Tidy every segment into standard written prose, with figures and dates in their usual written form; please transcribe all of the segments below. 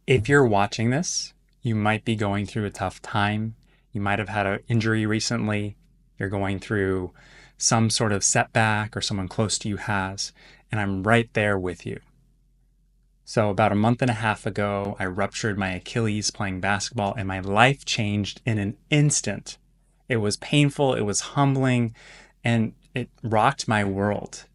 If you're watching this, you might be going through a tough time. You might have had an injury recently. You're going through some sort of setback or someone close to you has, and I'm right there with you. So about a month and a half ago, I ruptured my Achilles playing basketball and my life changed in an instant. It was painful, it was humbling, and it rocked my world.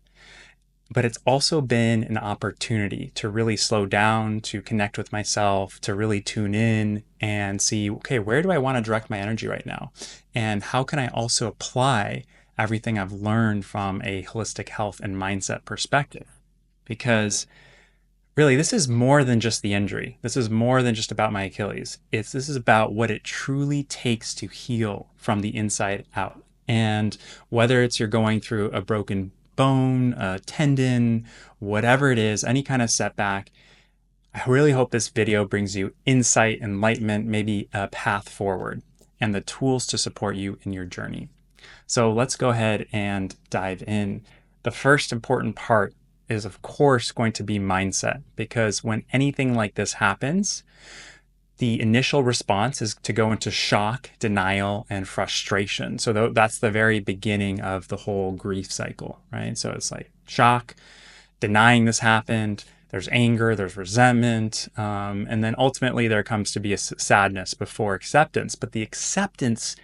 But it's also been an opportunity to really slow down, to connect with myself, to really tune in and see, okay, where do I want to direct my energy right now? And how can I also apply everything I've learned from a holistic health and mindset perspective? Because really, this is more than just the injury. This is more than just about my Achilles. This is about what it truly takes to heal from the inside out. And whether it's you're going through a broken bone, a tendon, whatever it is, any kind of setback, I really hope this video brings you insight, enlightenment, maybe a path forward, and the tools to support you in your journey. So let's go ahead and dive in. The first important part is, of course, going to be mindset, because when anything like this happens, the initial response is to go into shock, denial, and frustration. So that's the very beginning of the whole grief cycle, right? So it's like shock, denying this happened. There's anger, there's resentment, and then ultimately there comes to be a sadness before acceptance. But the acceptance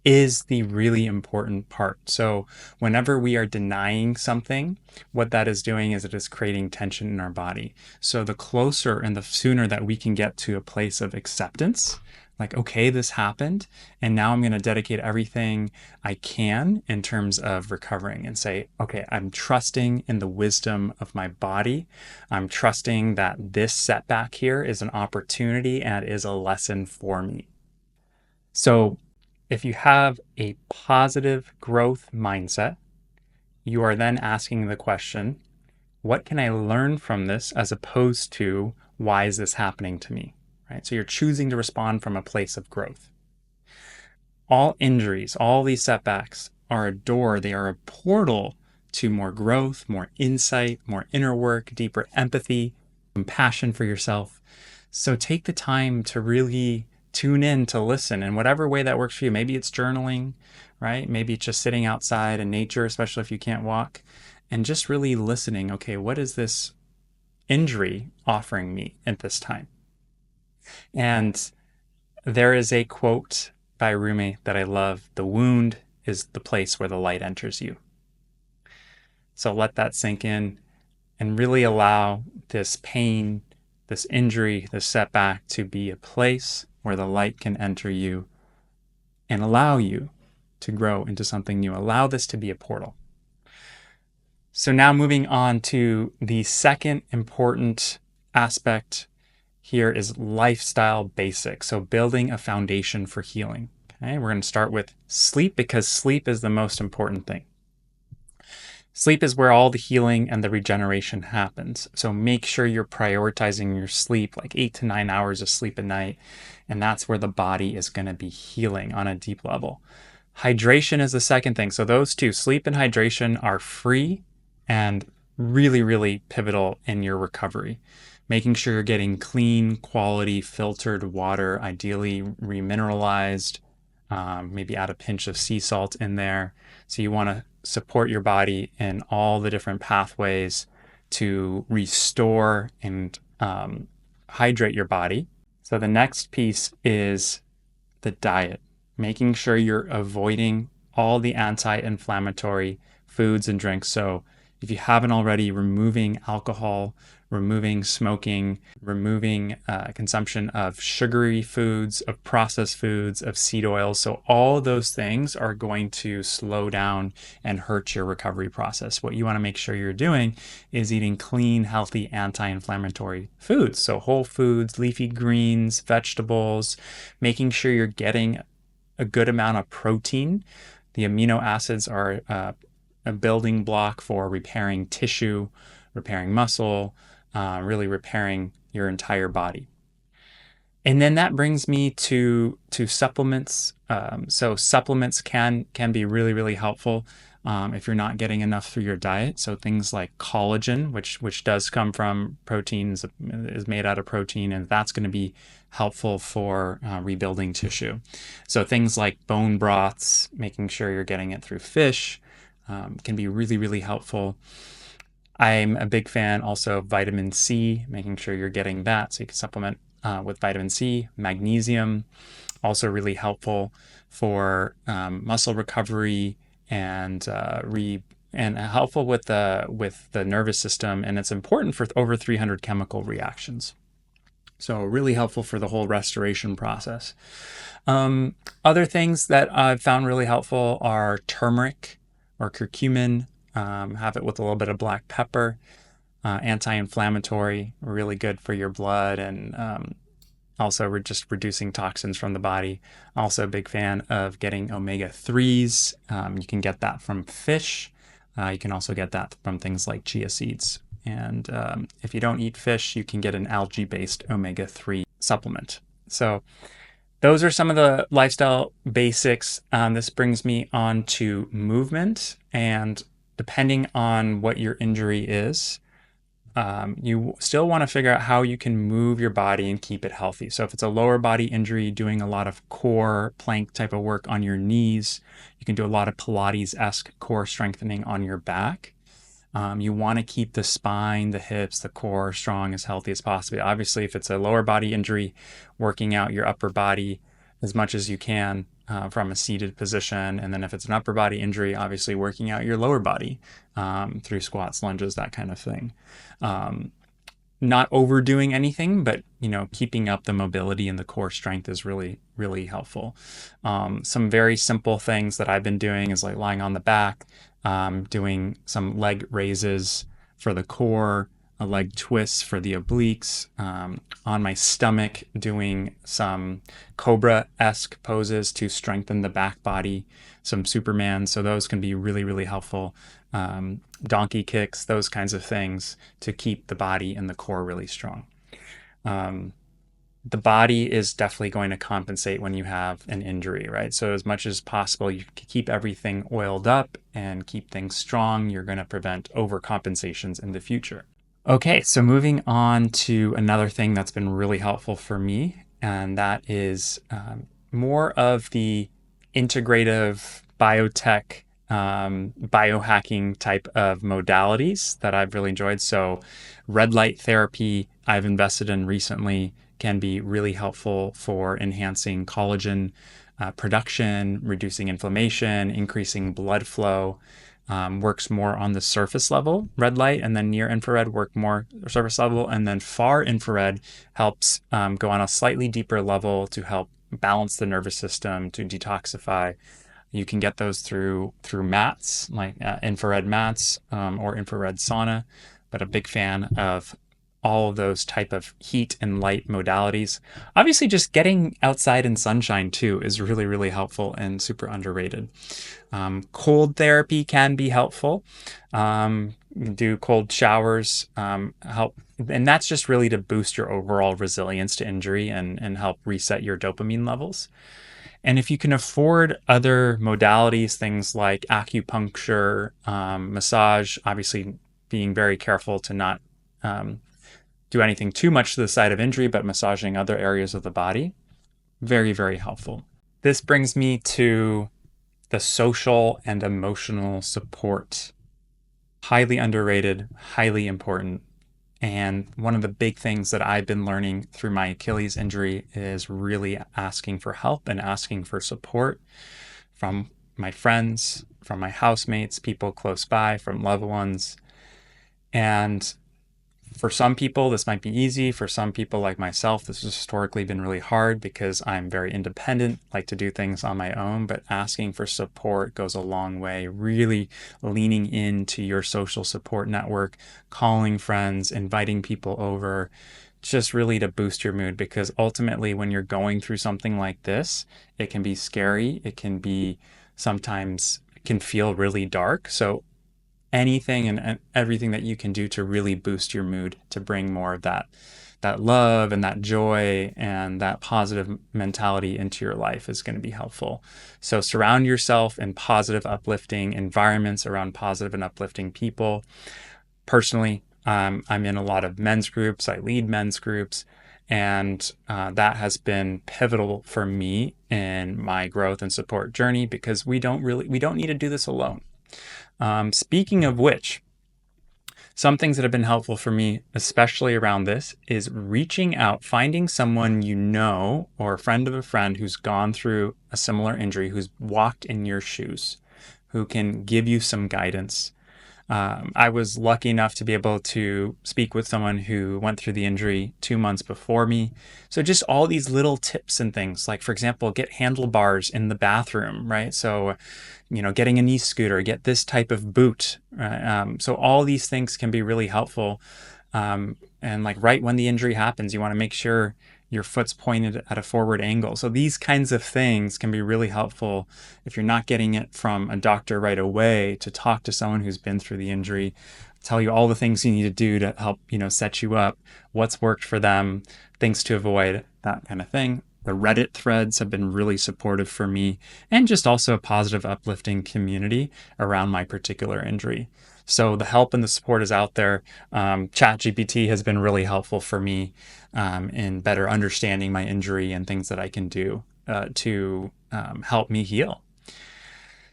is the really important part. So whenever we are denying something, what that is doing is it is creating tension in our body. So the closer and the sooner that we can get to a place of acceptance, like, okay, this happened, and now I'm going to dedicate everything I can in terms of recovering and say, okay, I'm trusting in the wisdom of my body. I'm trusting that this setback here is an opportunity and is a lesson for me. So if you have a positive growth mindset, you are then asking the question, what can I learn from this, as opposed to why is this happening to me, right? So you're choosing to respond from a place of growth. All injuries, all these setbacks are a door. They are a portal to more growth, more insight, more inner work, deeper empathy, compassion for yourself. So take the time to really tune in, to listen in whatever way that works for you. Maybe it's journaling, right? Maybe it's just sitting outside in nature, especially if you can't walk, and just really listening. Okay, what is this injury offering me at this time? And there is a quote by Rumi that I love: the wound is the place where the light enters you. So let that sink in and really allow this pain, this injury, this setback to be a place where the light can enter you and allow you to grow into something new. Allow this to be a portal. So now moving on to the second important aspect here is lifestyle basics. So building a foundation for healing. Okay, we're going to start with sleep, because sleep is the most important thing. Sleep is where all the healing and the regeneration happens. So make sure you're prioritizing your sleep, like 8 to 9 hours of sleep a night. And that's where the body is going to be healing on a deep level. Hydration is the second thing. So those two, sleep and hydration, are free and really, really pivotal in your recovery. Making sure you're getting clean, quality, filtered water, ideally remineralized, maybe add a pinch of sea salt in there. So you want to support your body in all the different pathways to restore and hydrate your body. So the next piece is the diet, making sure you're avoiding all the anti-inflammatory foods and drinks. So if you haven't already, removing alcohol, removing smoking, removing consumption of sugary foods, of processed foods, of seed oils. So all those things are going to slow down and hurt your recovery process. What you want to make sure you're doing is eating clean, healthy, anti-inflammatory foods. So whole foods, leafy greens, vegetables, making sure you're getting a good amount of protein. The amino acids are a building block for repairing tissue, repairing muscle, really repairing your entire body. And then that brings me to supplements. So supplements can be really really helpful if you're not getting enough through your diet. So things like collagen, which does come from proteins, is made out of protein, and that's going to be helpful for rebuilding tissue. So things like bone broths, making sure you're getting it through fish, can be really really helpful. I'm a big fan also of vitamin C, making sure you're getting that so you can supplement with vitamin C. Magnesium, also really helpful for muscle recovery and and helpful with the nervous system, and it's important for over 300 chemical reactions. So really helpful for the whole restoration process. Other things that I've found really helpful are turmeric or curcumin. Have it with a little bit of black pepper. Anti-inflammatory, really good for your blood, and also we're just reducing toxins from the body. Also a big fan of getting omega-3s. You can get that from fish. You can also get that from things like chia seeds. And if you don't eat fish, you can get an algae-based omega-3 supplement. So those are some of the lifestyle basics. This brings me on to movement. And depending on what your injury is, you still want to figure out how you can move your body and keep it healthy. So if it's a lower body injury, doing a lot of core plank type of work on your knees, you can do a lot of Pilates-esque core strengthening on your back. You want to keep the spine, the hips, the core strong, as healthy as possible. Obviously, if it's a lower body injury, working out your upper body as much as you can from a seated position. And then if it's an upper body injury, obviously working out your lower body through squats, lunges, that kind of thing. Not overdoing anything, but keeping up the mobility and the core strength is really, really helpful. Some very simple things that I've been doing is like lying on the back, doing some leg raises for the core, a leg twist for the obliques, on my stomach, doing some cobra-esque poses to strengthen the back body, some Superman. So those can be really, really helpful. Donkey kicks, those kinds of things to keep the body and the core really strong. The body is definitely going to compensate when you have an injury, right? So as much as possible, you keep everything oiled up and keep things strong. You're going to prevent overcompensations in the future. Okay, so moving on to another thing that's been really helpful for me, and that is more of the integrative biotech, biohacking type of modalities that I've really enjoyed. So, red light therapy I've invested in recently can be really helpful for enhancing collagen production, reducing inflammation, increasing blood flow. Works more on the surface level, red light, and then near infrared work more surface level, and then far infrared helps go on a slightly deeper level to help balance the nervous system, to detoxify. You can get those through mats, like infrared mats or infrared sauna, but a big fan of all of those type of heat and light modalities. Obviously, just getting outside in sunshine too is really, really helpful and super underrated. Cold therapy can be helpful. Do cold showers help, and that's just really to boost your overall resilience to injury and help reset your dopamine levels. And if you can afford other modalities, things like acupuncture, massage, obviously being very careful to not do anything too much to the site of injury, but massaging other areas of the body, very, very helpful. This brings me to the social and emotional support. Highly underrated, highly important. And one of the big things that I've been learning through my Achilles injury is really asking for help and asking for support from my friends, from my housemates, people close by, from loved ones. And for some people, this might be easy. For some people like myself, this has historically been really hard because I'm very independent, like to do things on my own, but asking for support goes a long way. Really leaning into your social support network, calling friends, inviting people over, just really to boost your mood, because ultimately when you're going through something like this, it can be scary. It can be sometimes can feel really dark. So anything and everything that you can do to really boost your mood, to bring more of that that love and that joy and that positive mentality into your life is going to be helpful. So surround yourself in positive, uplifting environments around positive and uplifting people. Personally, I'm in a lot of men's groups. I lead men's groups, and that has been pivotal for me in my growth and support journey, because we don't need to do this alone. Speaking of which, some things that have been helpful for me, especially around this, is reaching out, finding someone you know or a friend of a friend who's gone through a similar injury, who's walked in your shoes, who can give you some guidance. I was lucky enough to be able to speak with someone who went through the injury 2 months before me. So just all these little tips and things, like, for example, get handlebars in the bathroom, right? So, getting a knee scooter, get this type of boot. So all these things can be really helpful. And like right when the injury happens, you want to make sure your foot's pointed at a forward angle. So these kinds of things can be really helpful if you're not getting it from a doctor right away, to talk to someone who's been through the injury, tell you all the things you need to do to help, set you up, what's worked for them, things to avoid, that kind of thing. The Reddit threads have been really supportive for me, and just also a positive, uplifting community around my particular injury. So the help and the support is out there. ChatGPT has been really helpful for me in better understanding my injury and things that I can do to help me heal.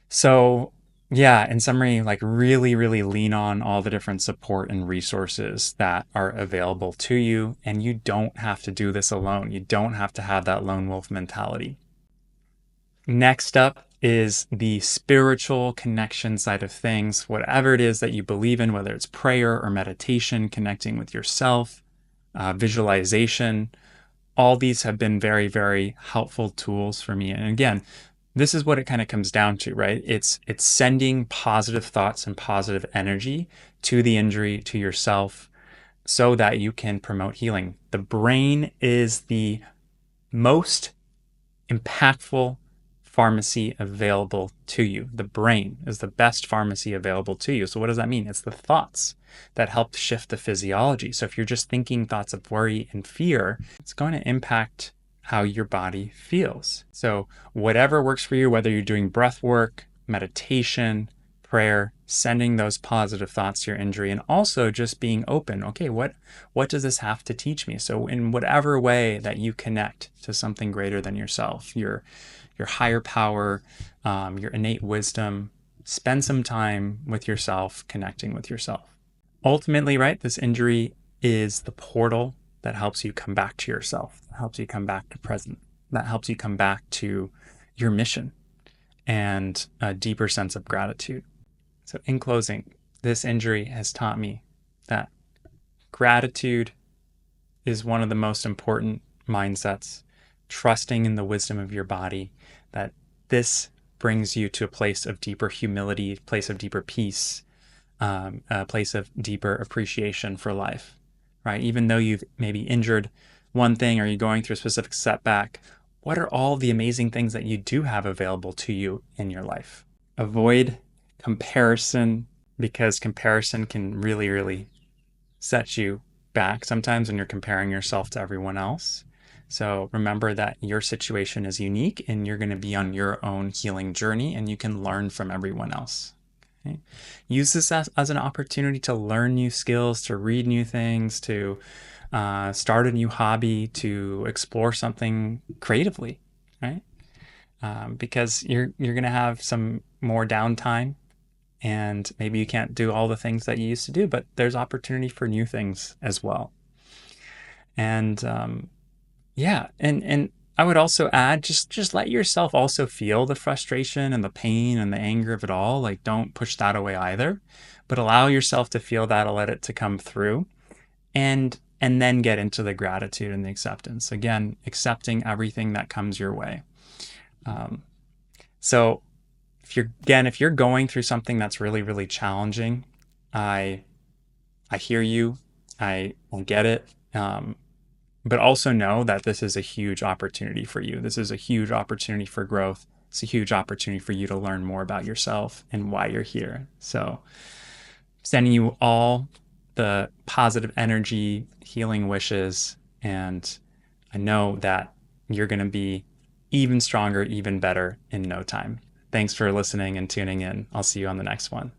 So yeah, in summary, like really, really lean on all the different support and resources that are available to you. And you don't have to do this alone. You don't have to have that lone wolf mentality. Next up is the spiritual connection side of things. Whatever it is that you believe in, whether it's prayer or meditation, connecting with yourself, visualization, all these have been very, very helpful tools for me. And again, this is what it kind of comes down to, right? It's sending positive thoughts and positive energy to the injury, to yourself, so that you can promote healing. The brain is the most impactful pharmacy available to you. The brain is the best pharmacy available to you. So what does that mean? It's the thoughts that help shift the physiology. So if you're just thinking thoughts of worry and fear, it's going to impact how your body feels. So whatever works for you, whether you're doing breath work, meditation, prayer, sending those positive thoughts to your injury, and also just being open. Okay, what does this have to teach me? So in whatever way that you connect to something greater than yourself, your higher power, your innate wisdom, spend some time with yourself, connecting with yourself. Ultimately, right, this injury is the portal that helps you come back to yourself, that helps you come back to present, that helps you come back to your mission and a deeper sense of gratitude. So in closing, this injury has taught me that gratitude is one of the most important mindsets, trusting in the wisdom of your body, that this brings you to a place of deeper humility, a place of deeper peace, a place of deeper appreciation for life, right? Even though you've maybe injured one thing or you're going through a specific setback, what are all the amazing things that you do have available to you in your life? Avoid comparison, because comparison can really, really set you back sometimes when you're comparing yourself to everyone else. So remember that your situation is unique and you're going to be on your own healing journey, and you can learn from everyone else. Okay? Use this as an opportunity to learn new skills, to read new things, to start a new hobby, to explore something creatively, right? Because you're going to have some more downtime, and maybe you can't do all the things that you used to do, but there's opportunity for new things as well. And and I would also add, just let yourself also feel the frustration and the pain and the anger of it all. Like, don't push that away either, but allow yourself to feel that, let it to come through, and then get into the gratitude and the acceptance. Again, accepting everything that comes your way. So if you're going through something that's really, really challenging, I hear you. I get it. But also know that this is a huge opportunity for you. This is a huge opportunity for growth. It's a huge opportunity for you to learn more about yourself and why you're here. So sending you all the positive energy, healing wishes, and I know that you're going to be even stronger, even better in no time. Thanks for listening and tuning in. I'll see you on the next one.